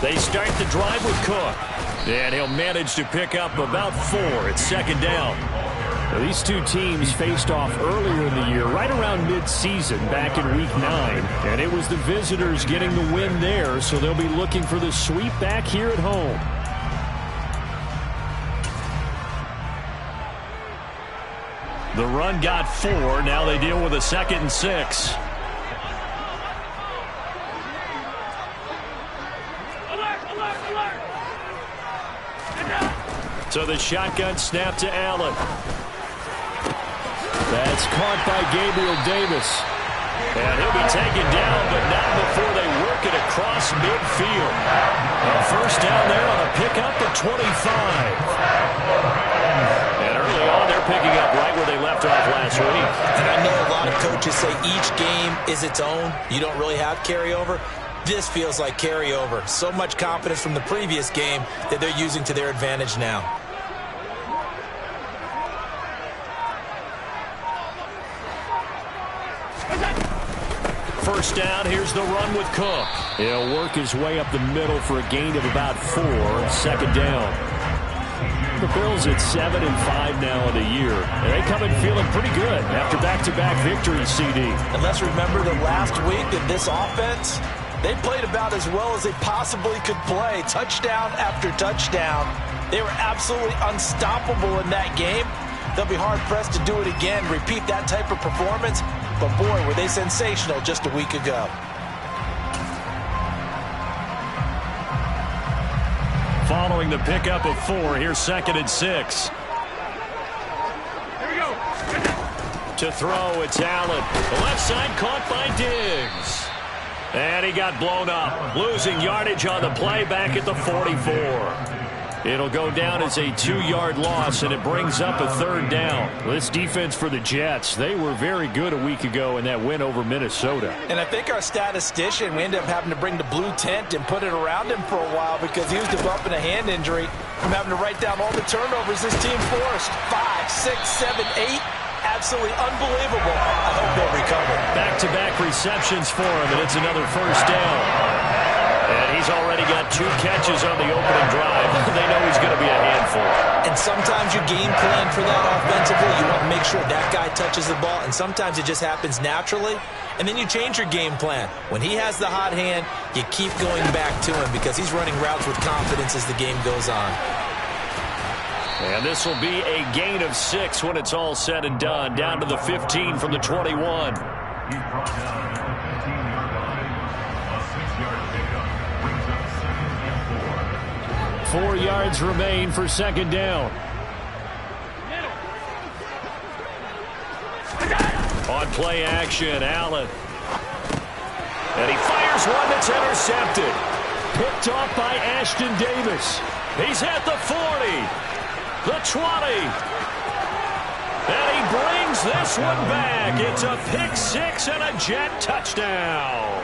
They start the drive with Cook. And he'll manage to pick up about 4. It's second down. Now, these two teams faced off earlier in the year, right around mid-season, back in Week 9. And it was the visitors getting the win there, so they'll be looking for the sweep back here at home. The run got 4. Now they deal with a 2nd and 6. So the shotgun snap to Allen. That's caught by Gabriel Davis. And he'll be taken down, but not before they work it across midfield. A first down there on a pickup at 25. And early on, they're picking up right where they left off last week. And I know a lot of coaches say each game is its own. You don't really have carryover. This feels like carryover. So much confidence from the previous game that they're using to their advantage now. First down, here's the run with Cook. He'll work his way up the middle for a gain of about 4. Second down. The Bills at 7-5 now in the year. And they come in feeling pretty good after back-to-back victories, CD. And let's remember that last week in this offense, they played about as well as they possibly could play. Touchdown after touchdown. They were absolutely unstoppable in that game. They'll be hard-pressed to do it again, repeat that type of performance. But, boy, were they sensational just a week ago. Following the pickup of 4, here's 2nd and 6. Here we go. To throw, it's Allen. The left side caught by Diggs. And he got blown up, losing yardage on the play back at the 44. It'll go down as a 2-yard loss, and it brings up a 3rd down. This defense for the Jets, they were very good a week ago in that win over Minnesota. And I think our statistician, we ended up having to bring the blue tent and put it around him for a while because he was developing a hand injury from having to write down all the turnovers this team forced. 5, 6, 7, 8. Absolutely unbelievable. I hope they'll recover. Back-to-back receptions for him, and it's another first down. And he's already got 2 catches on the opening drive. They know he's going to be a handful. And sometimes you game plan for that offensively. You want to make sure that guy touches the ball. And sometimes it just happens naturally. And then you change your game plan. When he has the hot hand, you keep going back to him because he's running routes with confidence as the game goes on. And this will be a gain of 6 when it's all said and done. Down to the 15 from the 21. 4 yards remain for 2nd down. On play action, Allen. And he fires one that's intercepted. Picked off by Ashton Davis. He's at the 40, the 20. And he brings this one back. It's a pick 6 and a Jet touchdown.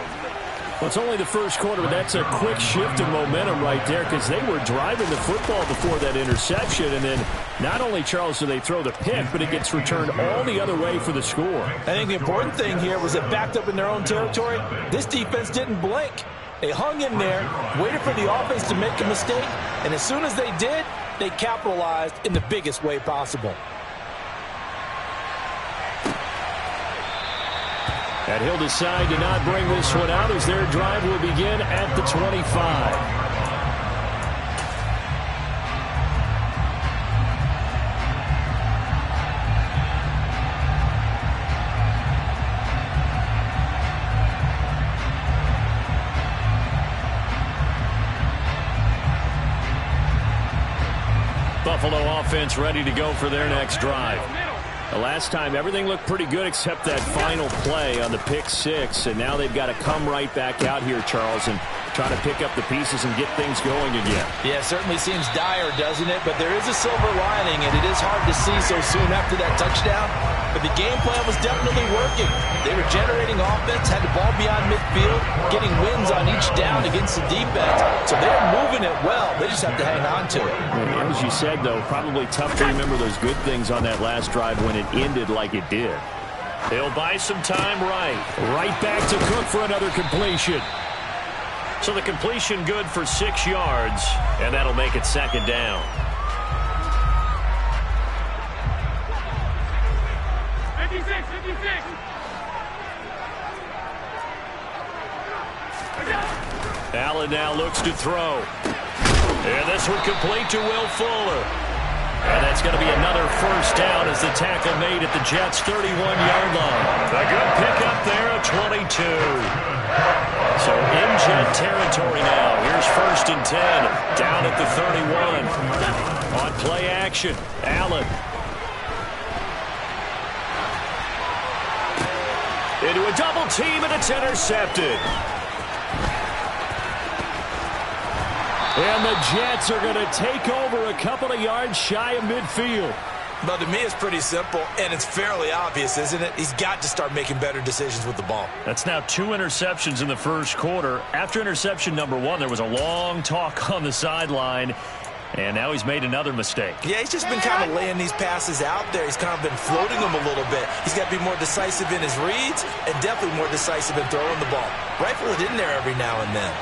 Well, it's only the first quarter, but that's a quick shift in momentum right there because they were driving the football before that interception. And then not only, Charles, do they throw the pick, but it gets returned all the other way for the score. I think the important thing here was that backed up in their own territory, this defense didn't blink. They hung in there, waited for the offense to make a mistake, and as soon as they did, they capitalized in the biggest way possible. And he'll decide to not bring this one out as their drive will begin at the 25. Buffalo offense ready to go for their next drive. The last time, everything looked pretty good except that final play on the pick 6, and now they've got to come right back out here, Charles, and try to pick up the pieces and get things going again. Yeah, it certainly seems dire, doesn't it? But there is a silver lining, and it is hard to see so soon after that touchdown. But the game plan was definitely working. They were generating offense, had the ball beyond midfield, getting wins on each down against the defense. So they're moving it well. They just have to hang on to it. As you said, though, probably tough to remember those good things on that last drive when it ended like it did. They'll buy some time right back to Cook for another completion. So the completion good for 6 yards, and that'll make it second down. 56, 56. Allen now looks to throw. And this one complete to Will Fuller. And that's going to be another first down as the tackle made at the Jets' 31-yard line. A good pickup there at 22. So in Jet territory now. Here's 1st and 10 down at the 31. On play action, Allen. Into a double team, and it's intercepted. And the Jets are going to take over a couple of yards shy of midfield. But to me, it's pretty simple, and it's fairly obvious, isn't it? He's got to start making better decisions with the ball. That's now 2 interceptions in the first quarter. After interception number 1, there was a long talk on the sideline, and now he's made another mistake. Yeah, he's just been kind of laying these passes out there. He's kind of been floating them a little bit. He's got to be more decisive in his reads and definitely more decisive in throwing the ball. Rifle it in there every now and then.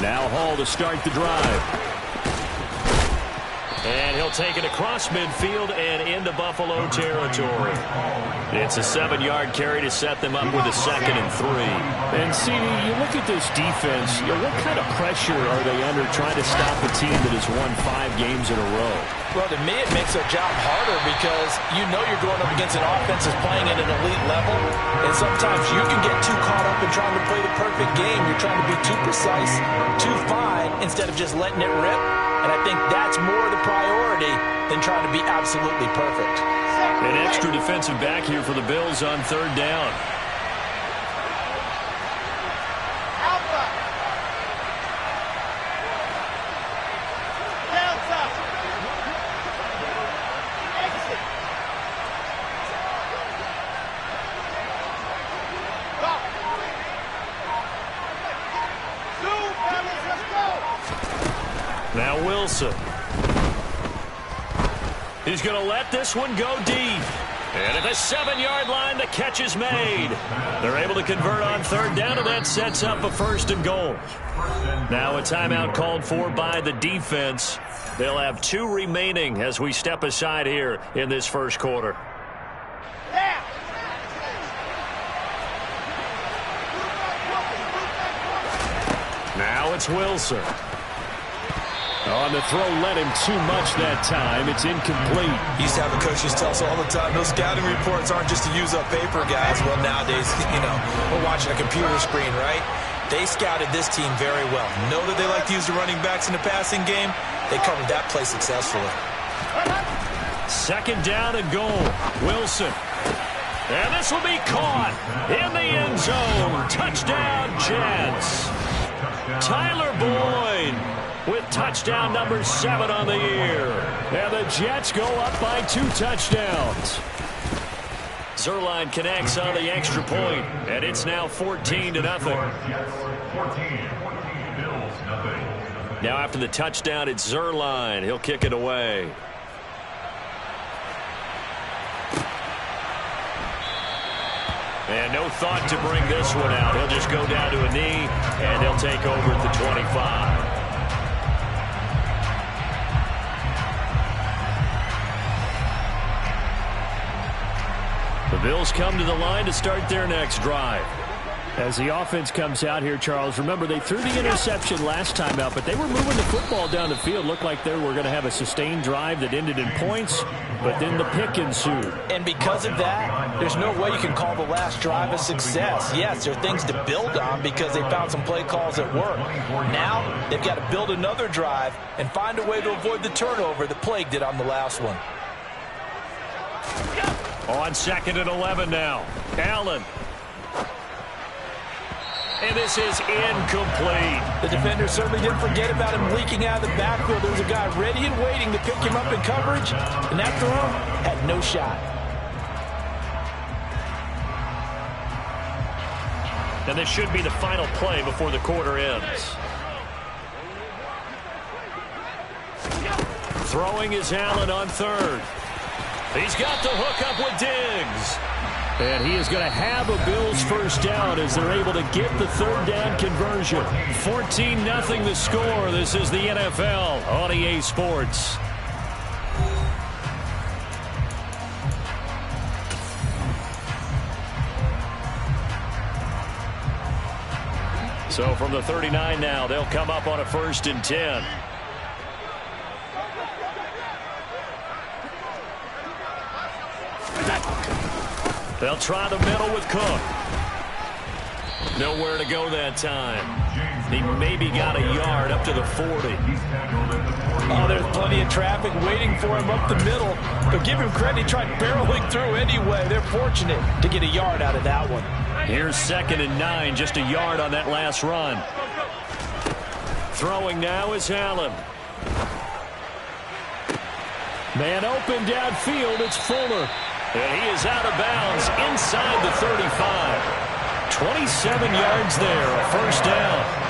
Now Hall to start the drive. And he'll take it across midfield and into Buffalo territory. It's a 7-yard carry to set them up with a 2nd and 3. And see, you look at this defense, what kind of pressure are they under trying to stop a team that has won 5 games in a row? Well, to me, it makes their job harder because you know you're going up against an offense that's playing at an elite level, and sometimes you can get too caught up in trying to play the perfect game. You're trying to be too precise, too fine, instead of just letting it rip. And I think that's more the priority than trying to be absolutely perfect. An extra defensive back here for the Bills on 3rd down. Now Wilson. He's going to let this one go deep. And at the 7-yard line, the catch is made. They're able to convert on 3rd down, and that sets up a 1st and goal. Now a timeout called for by the defense. They'll have 2 remaining as we step aside here in this first quarter. Now it's Wilson. On the throw, let him too much that time. It's incomplete. Used to have the coaches tell us all the time, those scouting reports aren't just to use up paper, guys. Well, nowadays, we're watching a computer screen, right? They scouted this team very well. Know that they like to use the running backs in the passing game. They covered that play successfully. 2nd down and goal. Wilson. And this will be caught in the end zone. Touchdown, Jets. Tyler Boyd with touchdown number 7 on the year. And the Jets go up by 2 touchdowns. Zerline connects on the extra point, and it's now 14-0. Now after the touchdown, it's Zerline. He'll kick it away. And no thought to bring this one out. He'll just go down to a knee, and he'll take over at the 25. The Bills come to the line to start their next drive. As the offense comes out here, Charles, remember they threw the interception last time out, but they were moving the football down the field. Looked like they were going to have a sustained drive that ended in points, but then the pick ensued. And because of that, there's no way you can call the last drive a success. Yes, there are things to build on because they found some play calls that work. Now they've got to build another drive and find a way to avoid the turnover that plagued it on the last one. On 2nd and 11 now. Allen. And this is incomplete. The defender certainly didn't forget about him leaking out of the backfield. There was a guy ready and waiting to pick him up in coverage, and that throw had no shot. And this should be the final play before the quarter ends. Throwing is Allen on third. He's got the hook up with Diggs. And he is going to have a Bills first down as they're able to get the third down conversion. 14-0 the score. This is the NFL on EA Sports. So from the 39 now, they'll come up on a 1st and 10. They'll try the middle with Cook. Nowhere to go that time. He maybe got a yard up to the 40. Oh, there's plenty of traffic waiting for him up the middle. But give him credit, he tried barreling through anyway. They're fortunate to get a yard out of that one. Here's 2nd and 9, just a yard on that last run. Throwing now is Allen. Man open downfield, it's Fuller. And he is out of bounds inside the 35. 27 yards there, a first down.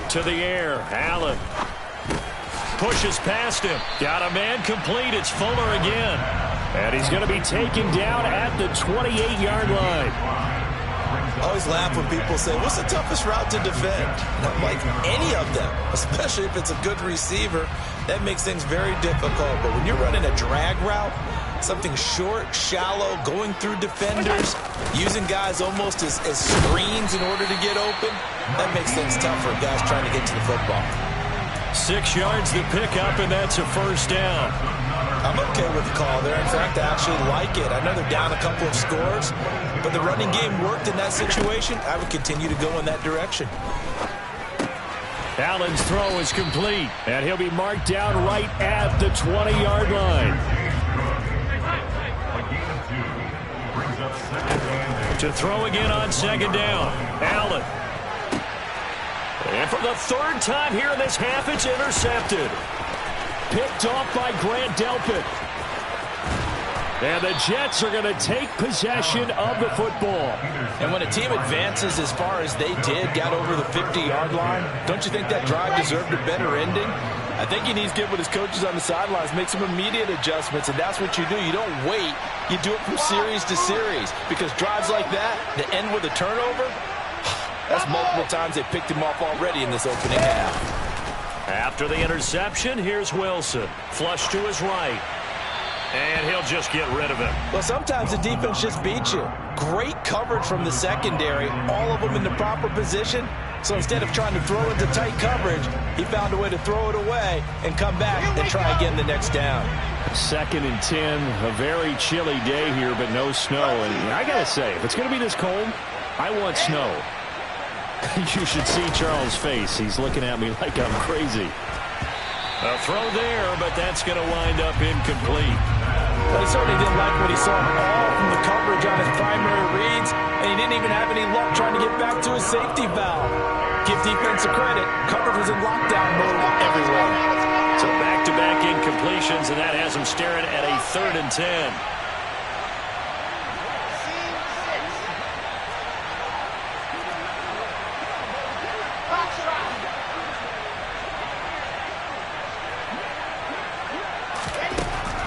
To the air, Allen. Pushes past him. Got a man complete. It's Fuller again. And he's going to be taken down at the 28-yard line. I always laugh when people say, what's the toughest route to defend? And I'm like, any of them, especially if it's a good receiver. That makes things very difficult. But when you're running a drag route, something short, shallow, going through defenders, using guys almost as screens in order to get open, that makes things tough for guys trying to get to the football. 6 yards to pick up, and that's a first down. I'm okay with the call there. In fact, I actually like it. I know they're down a couple of scores, but the running game worked in that situation. I would continue to go in that direction. Allen's throw is complete, and he'll be marked down right at the 20-yard line. To throw again on 2nd down, Allen. And for the 3rd time here in this half, it's intercepted. Picked off by Grant Delpit. And the Jets are going to take possession of the football. And when a team advances as far as they did, got over the 50-yard line, don't you think that drive deserved a better ending? I think he needs to get with his coaches on the sidelines, make some immediate adjustments, and that's what you do. You don't wait. You do it from series to series, because drives like that that end with a turnover, that's multiple times they picked him off already in this opening half. After the interception, here's Wilson. Flush to his right. And he'll just get rid of it. Well, sometimes the defense just beats you. Great coverage from the secondary, all of them in the proper position. So instead of trying to throw into tight coverage, he found a way to throw it away and come back and try again the next down. 2nd and 10, a very chilly day here, but no snow. And I got to say, if it's going to be this cold, I want snow. You should see Charles' face. He's looking at me like I'm crazy. A throw there, but that's going to wind up incomplete. Well, he certainly didn't like what he saw all from the coverage on his primary reads, and he didn't even have any luck trying to get back to his safety valve. Give defensive credit. Coverage was in lockdown mode everywhere. So back-to-back incompletions, and that has him staring at a 3rd and 10.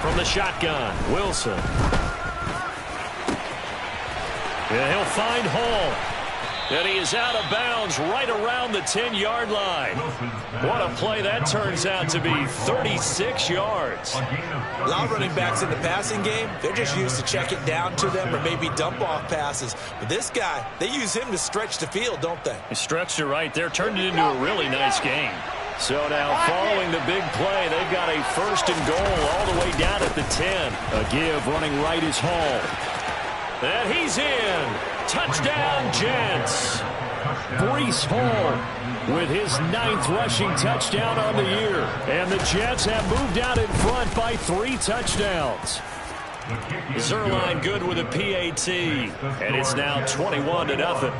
From the shotgun, Wilson. And he'll find Hall. And he is out of bounds right around the 10-yard line. What a play that turns out to be, 36 yards. A lot of running backs in the passing game, they're just used to check it down to them or maybe dump-off passes. But this guy, they use him to stretch the field, don't they? He stretched it right there, turned it into a really nice game. So now following the big play, they've got a 1st and goal all the way down at the 10. A give running right is Hall. And he's in. Touchdown, Jets. Breece Hall with his 9th rushing touchdown on the year. And the Jets have moved out in front by 3 touchdowns. Zerline good with a PAT. And it's now 21-0.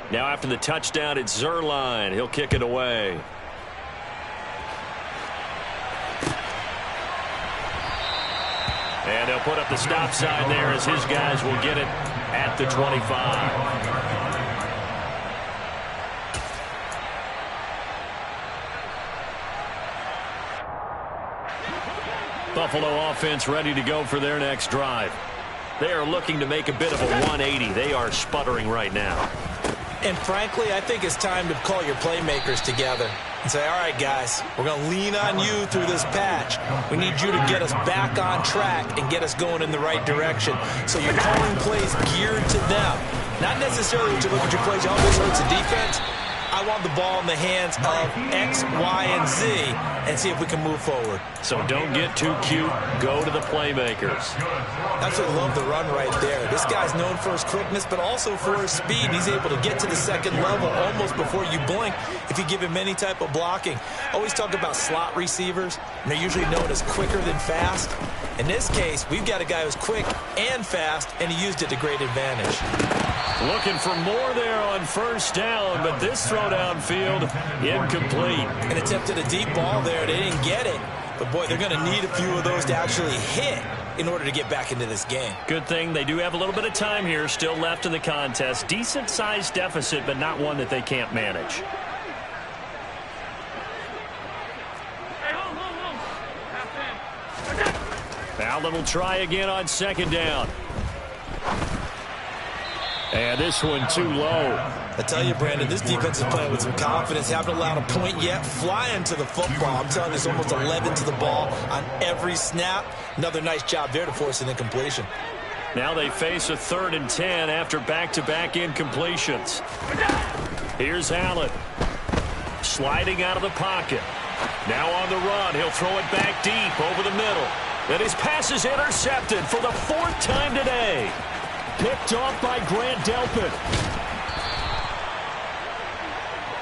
Now after the touchdown, it's Zerline. He'll kick it away. And they'll put up the stop sign there as his guys will get it at the 25. Buffalo offense ready to go for their next drive. They are looking to make a bit of a 180. They are sputtering right now. And frankly, I think it's time to call your playmakers together and say, all right, guys, we're going to lean on you through this patch. We need you to get us back on track and get us going in the right direction. So you're calling plays geared to them. Not necessarily to look at your plays, oh, this hurts the defense. I want the ball in the hands of X, Y, and Z and see if we can move forward. So don't get too cute. Go to the playmakers. Absolutely love the run right there. This guy's known for his quickness, but also for his speed. He's able to get to the second level almost before you blink if you give him any type of blocking. Always talk about slot receivers, and they're usually known as quicker than fast. In this case, we've got a guy who's quick and fast, and he used it to great advantage. Looking for more there on first down, but this throw downfield incomplete. And attempted a deep ball there. They didn't get it. But, boy, they're going to need a few of those to actually hit in order to get back into this game. Good thing they do have a little bit of time here still left in the contest. Decent-sized deficit, but not one that they can't manage. Allen will try again on second down. And this one too low. I tell you, Brandon, this defense is playing with some confidence. Haven't allowed a point yet. Flying to the football. I'm telling you, it's almost 11 to the ball on every snap. Another nice job there to force an incompletion. Now they face a 3rd and 10 after back-to-back incompletions. Here's Allen. Sliding out of the pocket. Now on the run. He'll throw it back deep over the middle. And his pass is intercepted for the 4th time today. Picked off by Grant Delpit.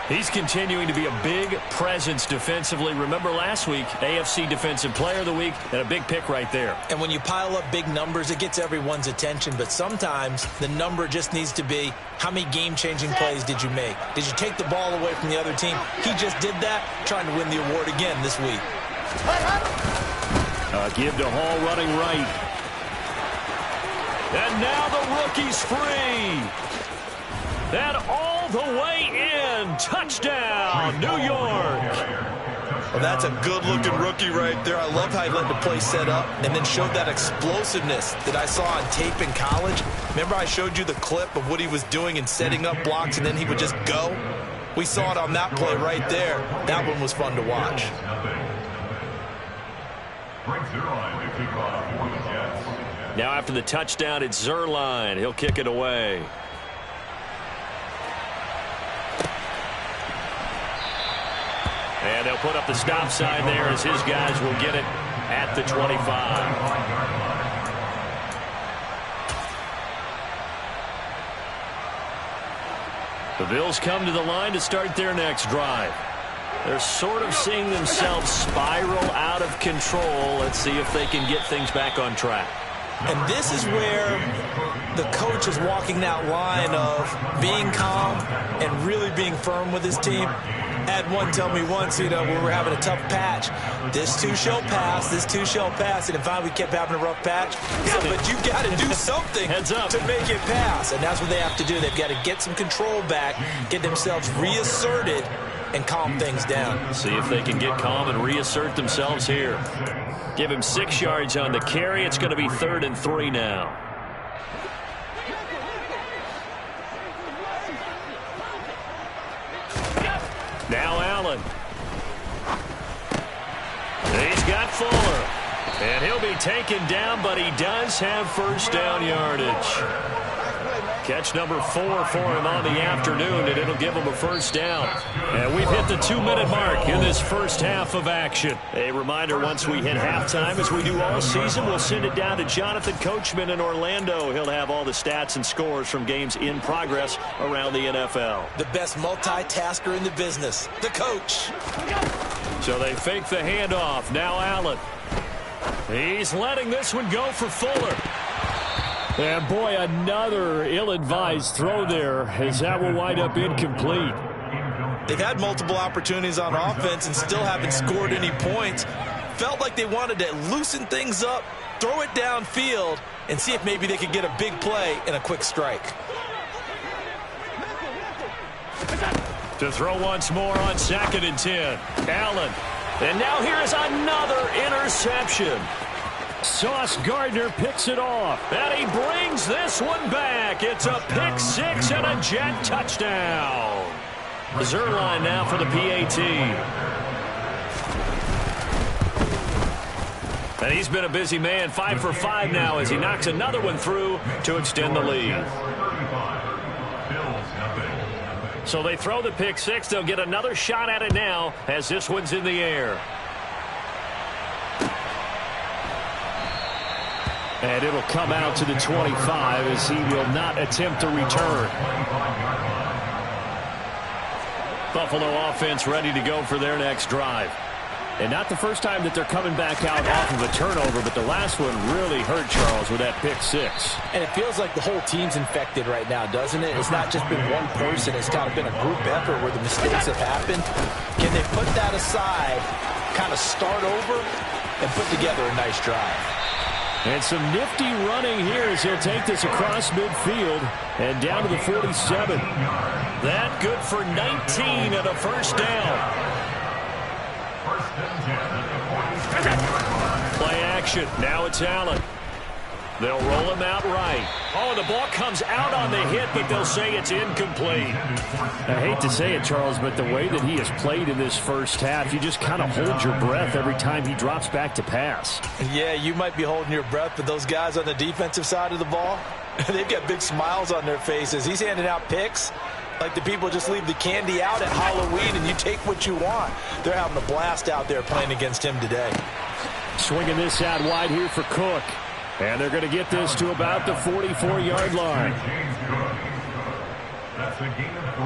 He's continuing to be a big presence defensively. Remember last week, AFC Defensive Player of the Week, and a big pick right there. And when you pile up big numbers, it gets everyone's attention. But sometimes the number just needs to be, how many game-changing plays did you make? Did you take the ball away from the other team? He just did that, trying to win the award again this week. Give to Hall running right. And now the rookie's free. And all the way in. Touchdown, New York. Well, that's a good-looking rookie right there. I love how he let the play set up and then showed that explosiveness that I saw on tape in college. Remember I showed you the clip of what he was doing and setting up blocks, and then he would just go? We saw it on that play right there. That one was fun to watch. Now after the touchdown, it's Zerline. He'll kick it away. And they'll put up the stop sign there as his guys will get it at the 25. The Bills come to the line to start their next drive. They're sort of seeing themselves spiral out of control. Let's see if they can get things back on track. And this is where the coach is walking that line of being calm and really being firm with his team. Had one tell me once, when we were having a tough patch, this too shall pass, this too shall pass. And finally we kept having a rough patch. So, but you got to do something to make it pass. And that's what they have to do. They've got to get some control back, get themselves reasserted, and calm things down. See if they can get calm and reassert themselves here. Give him 6 yards on the carry. It's going to be 3rd and 3 now. Now Allen. He's got Fuller. And he'll be taken down, but he does have first down yardage. Catch number 4 for him on the afternoon, and it'll give him a first down. And we've hit the 2-minute mark in this first half of action. A reminder, once we hit halftime, as we do all season, we'll send it down to Jonathan Coachman in Orlando. He'll have all the stats and scores from games in progress around the NFL. The best multitasker in the business, the coach. So they fake the handoff. Now Allen. He's letting this one go for Fuller. And boy, another ill-advised throw there, as that will wind up incomplete. They've had multiple opportunities on offense and still haven't scored any points. Felt like they wanted to loosen things up, throw it downfield, and see if maybe they could get a big play and a quick strike. To throw once more on 2nd and 10. Allen. And now here is another interception. Sauce Gardner picks it off. And he brings this one back. It's a pick 6 and a Jet touchdown. Zerline now for the PAT. And he's been a busy man, 5 for 5 now as he knocks another one through to extend the lead. So they throw the pick 6. They'll get another shot at it now as this one's in the air. And it'll come out to the 25 as he will not attempt to return. Buffalo offense ready to go for their next drive. And not the first time that they're coming back out off of a turnover, but the last one really hurt Charles with that pick 6. And it feels like the whole team's infected right now, doesn't it? It's not just been one person. It's kind of been a group effort where the mistakes have happened. Can they put that aside, kind of start over, and put together a nice drive? And some nifty running here as he'll take this across midfield and down to the 47. That good for 19 and a first down. Play action. Now it's Allen. They'll roll him out right. Oh, the ball comes out on the hit, but they'll say it's incomplete. I hate to say it, Charles, but the way that he has played in this first half, you just kind of hold your breath every time he drops back to pass. Yeah, you might be holding your breath, but those guys on the defensive side of the ball, they've got big smiles on their faces. He's handing out picks like the people just leave the candy out at Halloween and you take what you want. They're having a blast out there playing against him today. Swinging this out wide here for Cook. And they're going to get this to about the 44-yard line. That's a gain of 3.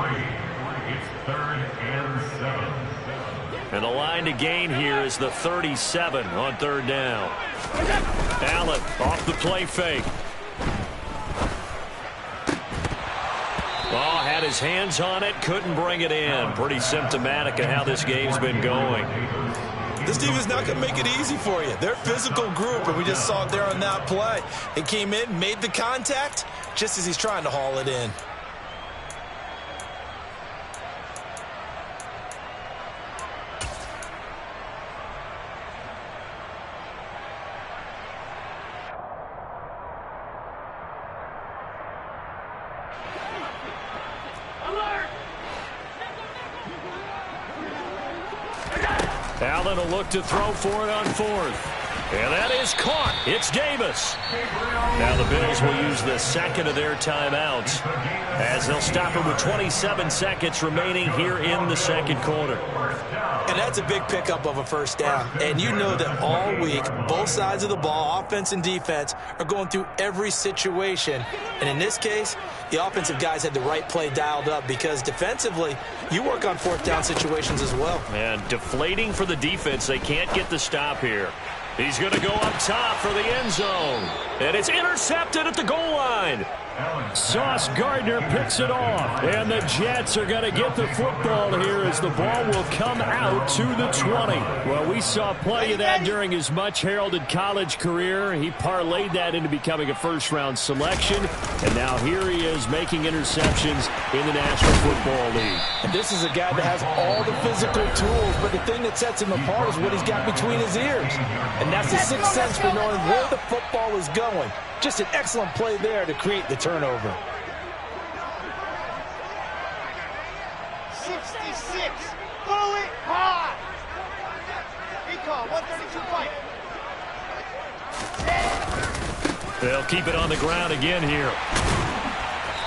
It's 3rd and 7. And the line to gain here is the 37 on 3rd down. Allen off the play fake. Oh, had his hands on it, couldn't bring it in. Pretty symptomatic of how this game's been going. This team is not going to make it easy for you. They're a physical group, and we just saw it there on that play. It came in, made the contact, just as he's trying to haul it in. Allen will look to throw for it on 4th. And that is caught. It's Davis. Now the Bills will use the second of their timeouts as they'll stop it with 27 seconds remaining here in the second quarter. And that's a big pickup of a first down. And you know that all week, both sides of the ball, offense and defense, are going through every situation. And in this case, the offensive guys had the right play dialed up because defensively, you work on 4th down situations as well. And deflating for the defense. They can't get the stop here. He's going to go up top for the end zone. And it's intercepted at the goal line. Sauce Gardner picks it off. And the Jets are going to get the football here as the ball will come out to the 20. Well, we saw plenty of that during his much-heralded college career. He parlayed that into becoming a first-round selection. And now here he is making interceptions in the National Football League. And this is a guy that has all the physical tools, but the thing that sets him apart is what he's got between his ears. And that's the sixth sense for knowing where the football is going. Just an excellent play there to create the turnover. 66. Throw it high. Recall, 132 fight. They'll keep it on the ground again here.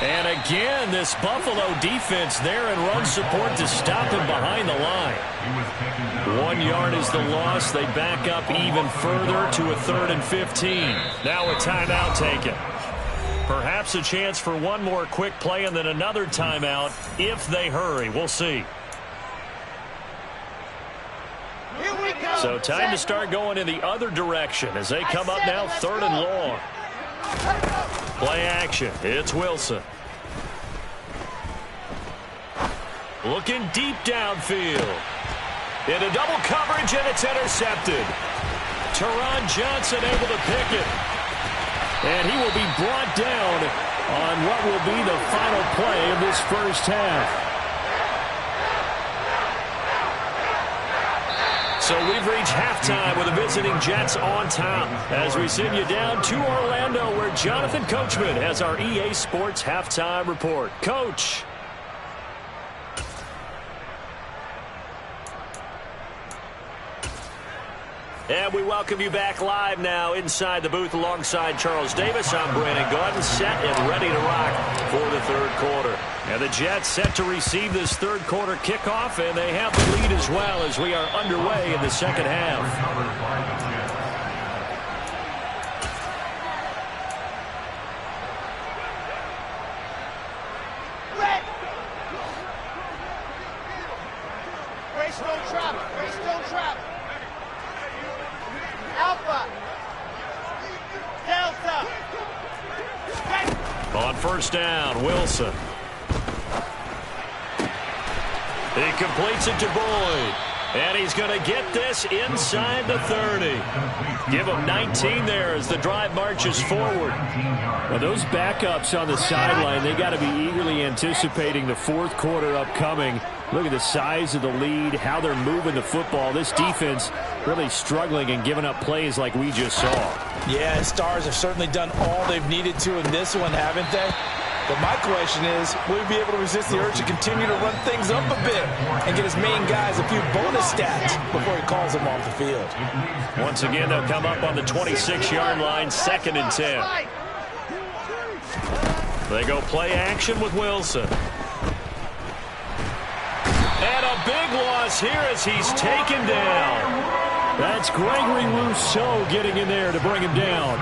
And again, this Buffalo defense there in run support to stop him behind the line. 1 yard is the loss. They back up even further to a 3rd and 15. Now a timeout taken. Perhaps a chance for one more quick play and then another timeout if they hurry. We'll see. Here we go. So time to start going in the other direction as they come up now 3rd and long. Play action. It's Wilson. Looking deep downfield. Into double coverage, and it's intercepted. Teron Johnson able to pick it. And he will be brought down on what will be the final play of this first half. So we've reached halftime with the visiting Jets on top as we send you down to Orlando, where Jonathan Coachman has our EA Sports halftime report. Coach. And we welcome you back live now inside the booth alongside Charles Davis. I'm Brandon Gaudin, set and ready to rock for the third quarter. And the Jets set to receive this third quarter kickoff, and they have the lead as well as we are underway in the second half. Red. Grace, don't travel. Grace, don't travel. Alpha. Delta. Red. On first down, Wilson. He completes it to Boyd. And he's going to get this inside the 30. Give him 19 there as the drive marches forward. Well, those backups on the sideline, they got to be eagerly anticipating the fourth quarter upcoming. Look at the size of the lead, how they're moving the football. This defense really struggling and giving up plays like we just saw. Yeah, Stars have certainly done all they've needed to in this one, haven't they? But my question is, will he be able to resist the urge to continue to run things up a bit and get his main guys a few bonus stats before he calls them off the field? Once again, they'll come up on the 26-yard line, 2nd and 10. They go play action with Wilson. And a big loss here as he's taken down. That's Gregory Rousseau getting in there to bring him down.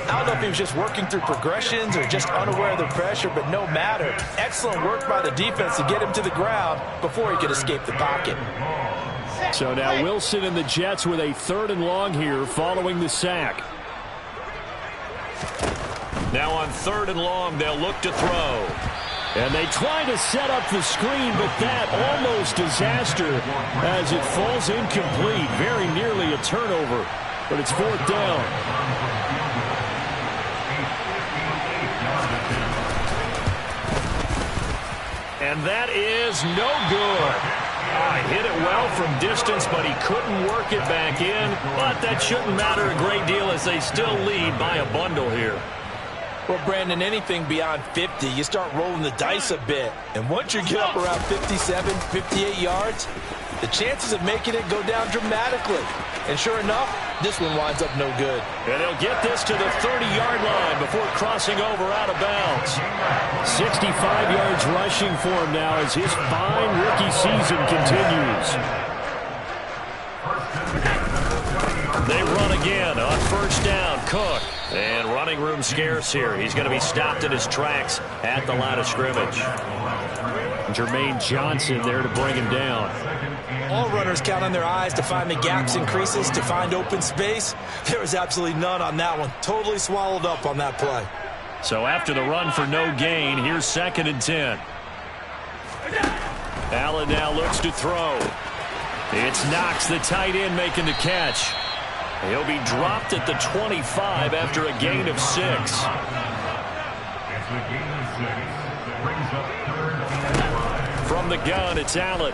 I don't know if he was just working through progressions or just unaware of the pressure, but no matter. Excellent work by the defense to get him to the ground before he could escape the pocket. So now Wilson and the Jets with a 3rd and long here following the sack. Now on 3rd and long, they'll look to throw. And they try to set up the screen, but that almost disaster as it falls incomplete. Very nearly a turnover, but it's 4th down. And that is no good. Hit it well from distance, but he couldn't work it back in. But that shouldn't matter a great deal as they still lead by a bundle here. Well, Brandon, anything beyond 50, you start rolling the dice a bit. And once you get up around 57, 58 yards, the chances of making it go down dramatically. And sure enough, this one winds up no good. And he'll get this to the 30-yard line before crossing over out of bounds. 65 yards rushing for him now as his fine rookie season continues. They run again on first down. Cook. And running room scarce here. He's going to be stopped in his tracks at the line of scrimmage. Jermaine Johnson there to bring him down. All runners count on their eyes to find the gaps and creases, to find open space. There was absolutely none on that one. Totally swallowed up on that play. So after the run for no gain, here's 2nd and 10. Allen now looks to throw. It's Knox, the tight end, making the catch. He'll be dropped at the 25 after a gain of 6. From the gun, it's Allen.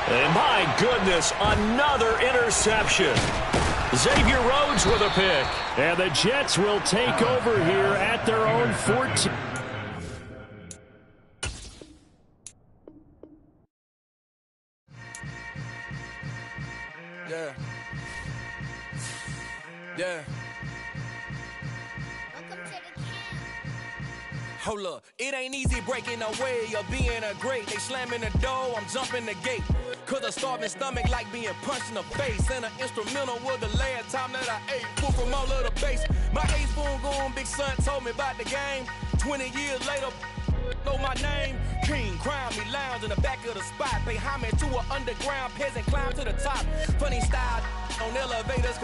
And my goodness, another interception. Xavier Rhodes with a pick. And the Jets will take over here at their own 14. Yeah. Hold up, it ain't easy breaking away or being a great. They slamming the door, I'm jumping the gate. Cause a starving stomach like being punched in the face. And an instrumental was the last time that I ate. Food from all of the base. My ace spoon going, big son told me about the game. 20 years later, know my name. King, crown me, lounge in the back of the spot. Pay homage to an underground peasant, climb to the top. Funny style on elevators,